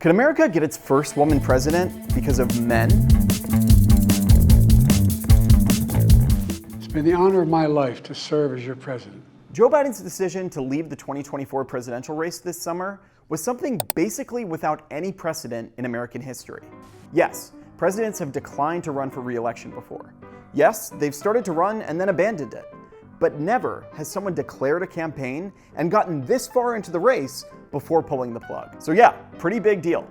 Could America get its first woman president because of men? It's been the honor of my life to serve as your president. Joe Biden's decision to leave the 2024 presidential race this summer was something basically without any precedent in American history. Yes, presidents have declined to run for re-election before. Yes, they've started to run and then abandoned it. But never has someone declared a campaign and gotten this far into the race before pulling the plug. So yeah, pretty big deal.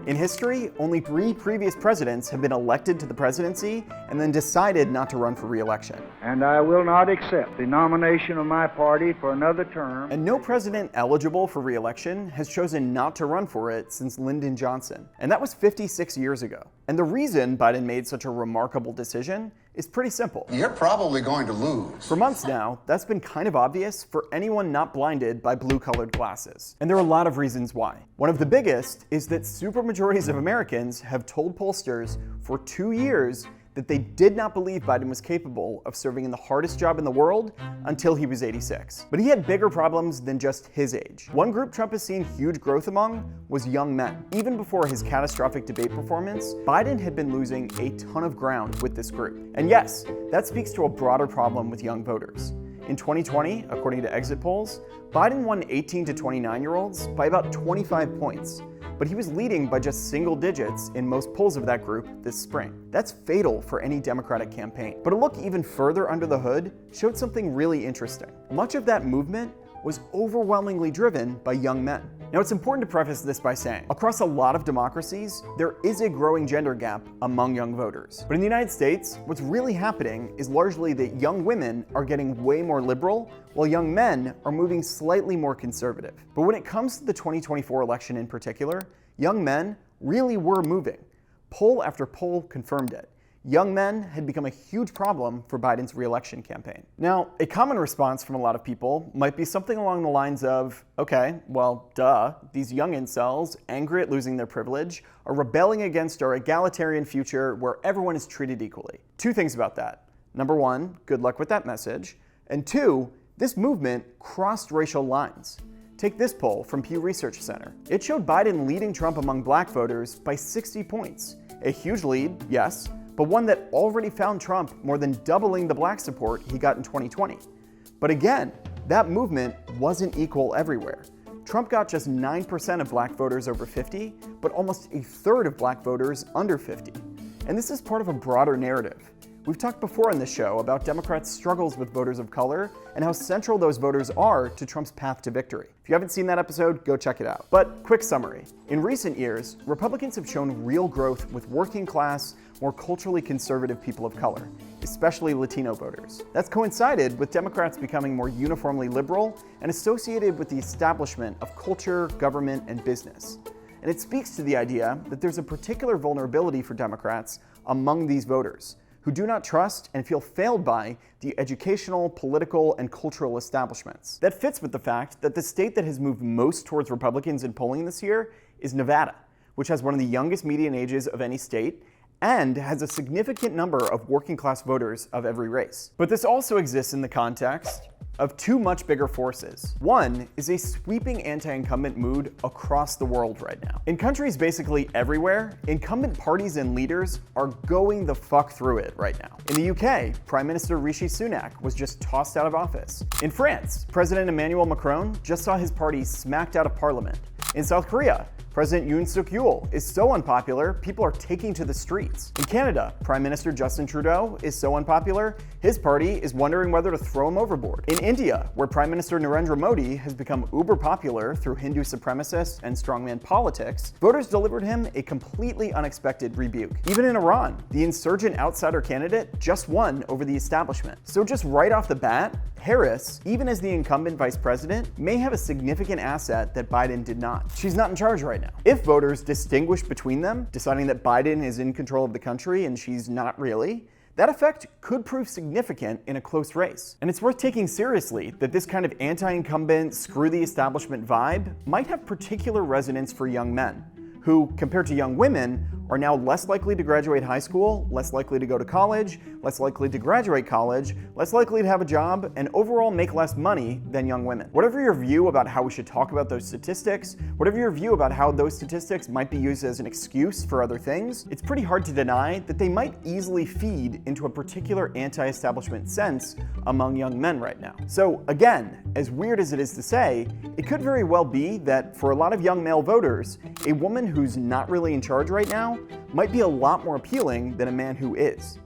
In history, only 3 previous presidents have been elected to the presidency and then decided not to run for re-election. And I will not accept the nomination of my party for another term. And no president eligible for re-election has chosen not to run for it since Lyndon Johnson. And that was 56 years ago. And the reason Biden made such a remarkable decision is pretty simple. You're probably going to lose. For months now, that's been kind of obvious for anyone not blinded by blue-colored glasses. And there are a lot of reasons why. One of the biggest is that supermajorities of Americans have told pollsters for 2 years that they did not believe Biden was capable of serving in the hardest job in the world until he was 86. But he had bigger problems than just his age. One group Trump has seen huge growth among was young men. Even before his catastrophic debate performance, Biden had been losing a ton of ground with this group. And yes, that speaks to a broader problem with young voters. In 2020, according to exit polls, Biden won 18 to 29-year-olds by about 25 points. But he was leading by just single digits in most polls of that group this spring. That's fatal for any Democratic campaign. But a look even further under the hood showed something really interesting. Much of that movement was overwhelmingly driven by young men. Now, it's important to preface this by saying, across a lot of democracies, there is a growing gender gap among young voters. But in the United States, what's really happening is largely that young women are getting way more liberal, while young men are moving slightly more conservative. But when it comes to the 2024 election in particular, young men really were moving. Poll after poll confirmed it. Young men had become a huge problem for Biden's re-election campaign. Now, a common response from a lot of people might be something along the lines of, okay, well, duh, these young incels, angry at losing their privilege, are rebelling against our egalitarian future where everyone is treated equally. 2 things about that. Number 1, good luck with that message. And 2, this movement crossed racial lines. Take this poll from Pew Research Center. It showed Biden leading Trump among black voters by 60 points. A huge lead, yes, but one that already found Trump more than doubling the black support he got in 2020. But again, that movement wasn't equal everywhere. Trump got just 9% of black voters over 50, but almost a third of black voters under 50. And this is part of a broader narrative. We've talked before on this show about Democrats' struggles with voters of color and how central those voters are to Trump's path to victory. If you haven't seen that episode, go check it out. But quick summary. In recent years, Republicans have shown real growth with working class, more culturally conservative people of color, especially Latino voters. That's coincided with Democrats becoming more uniformly liberal and associated with the establishment of culture, government, and business. And it speaks to the idea that there's a particular vulnerability for Democrats among these voters, who do not trust and feel failed by the educational, political, and cultural establishments. That fits with the fact that the state that has moved most towards Republicans in polling this year is Nevada, which has one of the youngest median ages of any state and has a significant number of working-class voters of every race. But this also exists in the context of 2 much bigger forces. One is a sweeping anti-incumbent mood across the world right now. In countries basically everywhere, incumbent parties and leaders are going the fuck through it right now. In the UK, Prime Minister Rishi Sunak was just tossed out of office. In France, President Emmanuel Macron just saw his party smacked out of parliament. In South Korea, President Yoon Suk-yeol is so unpopular, people are taking to the streets. In Canada, Prime Minister Justin Trudeau is so unpopular, his party is wondering whether to throw him overboard. In India, where Prime Minister Narendra Modi has become uber popular through Hindu supremacists and strongman politics, voters delivered him a completely unexpected rebuke. Even in Iran, the insurgent outsider candidate just won over the establishment. So just right off the bat, Harris, even as the incumbent vice president, may have a significant asset that Biden did not. She's not in charge right now. If voters distinguish between them, deciding that Biden is in control of the country and she's not really, that effect could prove significant in a close race. And it's worth taking seriously that this kind of anti-incumbent, screw the establishment vibe might have particular resonance for young men, who, compared to young women, are now less likely to graduate high school, less likely to go to college, less likely to graduate college, less likely to have a job, and overall make less money than young women. Whatever your view about how we should talk about those statistics, whatever your view about how those statistics might be used as an excuse for other things, it's pretty hard to deny that they might easily feed into a particular anti-establishment sense among young men right now. So again, as weird as it is to say, it could very well be that for a lot of young male voters, a woman who's not really in charge right now might be a lot more appealing than a man who is.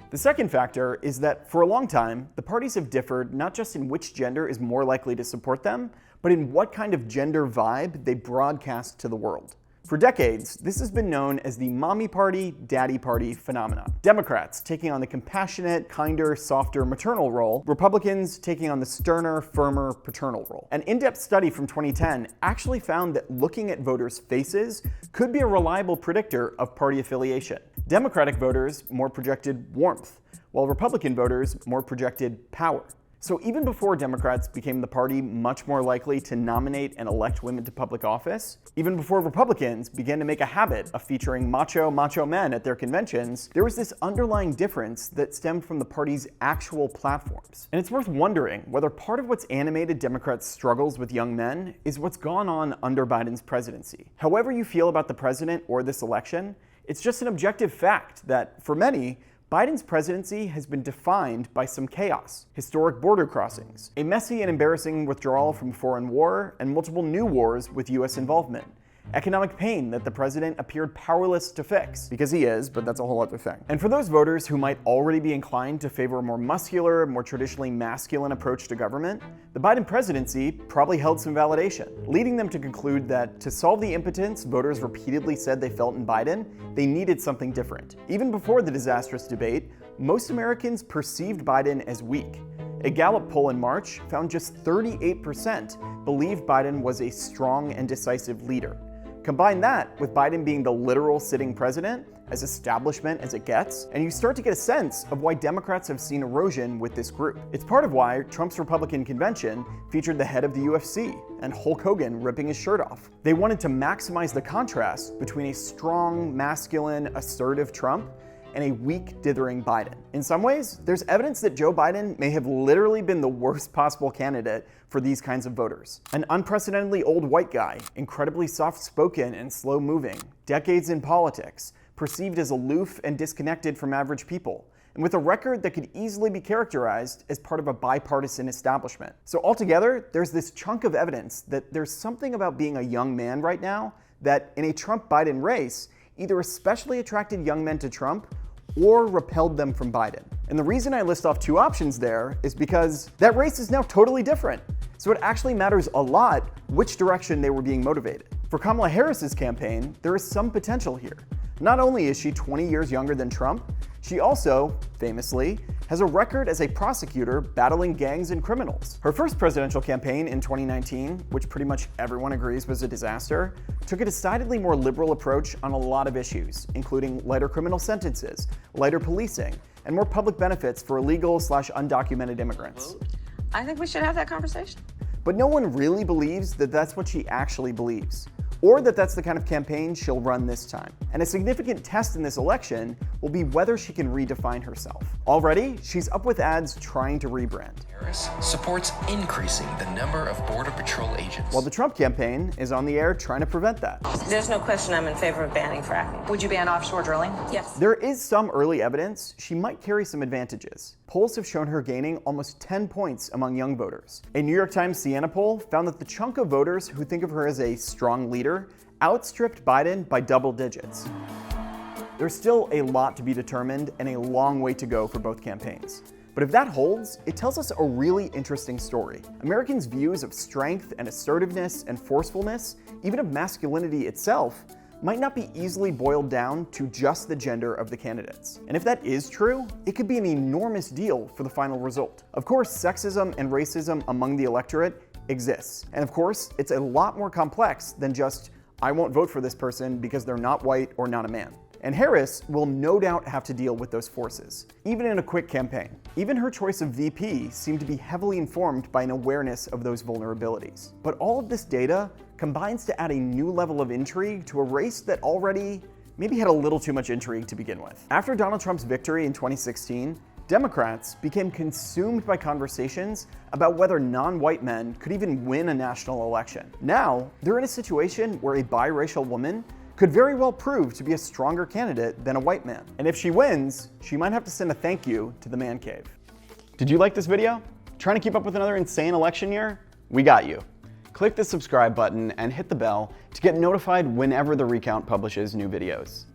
The second factor is that for a long time, the parties have differed not just in which gender is more likely to support them, but in what kind of gender vibe they broadcast to the world. For decades, this has been known as the mommy party, daddy party phenomenon. Democrats taking on the compassionate, kinder, softer maternal role, Republicans taking on the sterner, firmer paternal role. An in-depth study from 2010 actually found that looking at voters' faces could be a reliable predictor of party affiliation. Democratic voters more projected warmth, while Republican voters more projected power. So even before Democrats became the party much more likely to nominate and elect women to public office, even before Republicans began to make a habit of featuring macho men at their conventions, there was this underlying difference that stemmed from the party's actual platforms. And it's worth wondering whether part of what's animated Democrats' struggles with young men is what's gone on under Biden's presidency. However you feel about the president or this election, it's just an objective fact that, for many, Biden's presidency has been defined by some chaos, historic border crossings, a messy and embarrassing withdrawal from foreign war, and multiple new wars with US involvement, economic pain that the president appeared powerless to fix, because he is, but that's a whole other thing. And for those voters who might already be inclined to favor a more muscular, more traditionally masculine approach to government, the Biden presidency probably held some validation, leading them to conclude that to solve the impotence voters repeatedly said they felt in Biden, they needed something different. Even before the disastrous debate, most Americans perceived Biden as weak. A Gallup poll in March found just 38% believed Biden was a strong and decisive leader. Combine that with Biden being the literal sitting president, as establishment as it gets, and you start to get a sense of why Democrats have seen erosion with this group. It's part of why Trump's Republican convention featured the head of the UFC and Hulk Hogan ripping his shirt off. They wanted to maximize the contrast between a strong, masculine, assertive Trump and a weak, dithering Biden. In some ways, there's evidence that Joe Biden may have literally been the worst possible candidate for these kinds of voters. An unprecedentedly old white guy, incredibly soft-spoken and slow-moving, decades in politics, perceived as aloof and disconnected from average people, and with a record that could easily be characterized as part of a bipartisan establishment. So altogether, there's this chunk of evidence that there's something about being a young man right now that, in a Trump-Biden race, either especially attracted young men to Trump or repelled them from Biden. And the reason I list off two options there is because that race is now totally different. So it actually matters a lot which direction they were being motivated. For Kamala Harris's campaign, there is some potential here. Not only is she 20 years younger than Trump, she also, famously, has a record as a prosecutor battling gangs and criminals. Her first presidential campaign in 2019, which pretty much everyone agrees was a disaster, took a decidedly more liberal approach on a lot of issues, including lighter criminal sentences, lighter policing, and more public benefits for illegal/undocumented immigrants. I think we should have that conversation. But no one really believes that that's what she actually believes, or that that's the kind of campaign she'll run this time. And a significant test in this election will be whether she can redefine herself. Already, she's up with ads trying to rebrand. Harris supports increasing the number of Border Patrol agents. While the Trump campaign is on the air trying to prevent that. There's no question I'm in favor of banning fracking. Would you ban offshore drilling? Yes. There is some early evidence she might carry some advantages. Polls have shown her gaining almost 10 points among young voters. A New York Times Siena poll found that the chunk of voters who think of her as a strong leader outstripped Biden by double digits. There's still a lot to be determined and a long way to go for both campaigns. But if that holds, it tells us a really interesting story. Americans' views of strength and assertiveness and forcefulness, even of masculinity itself, might not be easily boiled down to just the gender of the candidates. And if that is true, it could be an enormous deal for the final result. Of course, sexism and racism among the electorate exists. And of course, it's a lot more complex than just, I won't vote for this person because they're not white or not a man. And Harris will no doubt have to deal with those forces, even in a quick campaign. Even her choice of VP seemed to be heavily informed by an awareness of those vulnerabilities. But all of this data combines to add a new level of intrigue to a race that already maybe had a little too much intrigue to begin with. After Donald Trump's victory in 2016, Democrats became consumed by conversations about whether non-white men could even win a national election. Now, they're in a situation where a biracial woman could very well prove to be a stronger candidate than a white man. And if she wins, she might have to send a thank you to the man cave. Did you like this video? Trying to keep up with another insane election year? We got you. Click the subscribe button and hit the bell to get notified whenever The Recount publishes new videos.